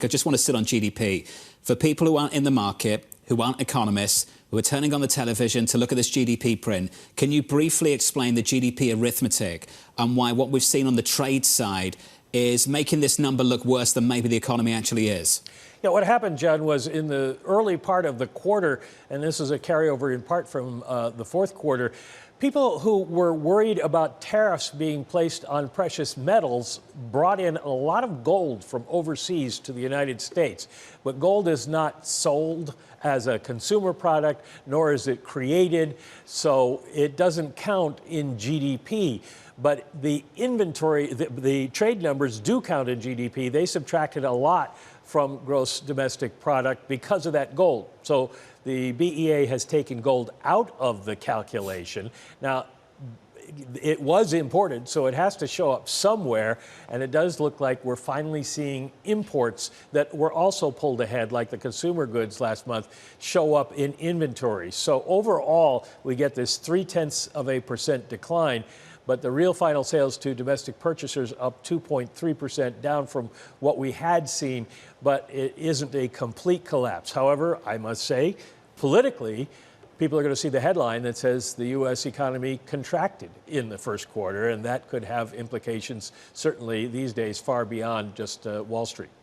I just want to sit on GDP. For people who aren't in the market, who aren't economists, who are turning on the television to look at this GDP print, can you briefly explain the GDP arithmetic and why what we've seen on the trade side is making this number look worse than maybe the economy actually is? Yeah, what happened, John, was in the early part of the quarter, and this is a carryover in part from the fourth quarter, people who were worried about tariffs being placed on precious metals brought in a lot of gold from overseas to the United States. But gold is not sold as a consumer product, nor is it created, so it doesn't count in GDP. But the inventory, the trade numbers do count in GDP. They subtracted a lot from gross domestic product because of that gold. So the BEA has taken gold out of the calculation. Now, it was imported, so it has to show up somewhere, and it does look like we're finally seeing imports that were also pulled ahead, like the consumer goods last month, show up in inventory. So overall, we get this 0.3% decline, but the real final sales to domestic purchasers up 2.3%, down from what we had seen, but it isn't a complete collapse. However, I must say, politically, people are going to see the headline that says the U.S. economy contracted in the first quarter, and that could have implications certainly these days far beyond just Wall Street.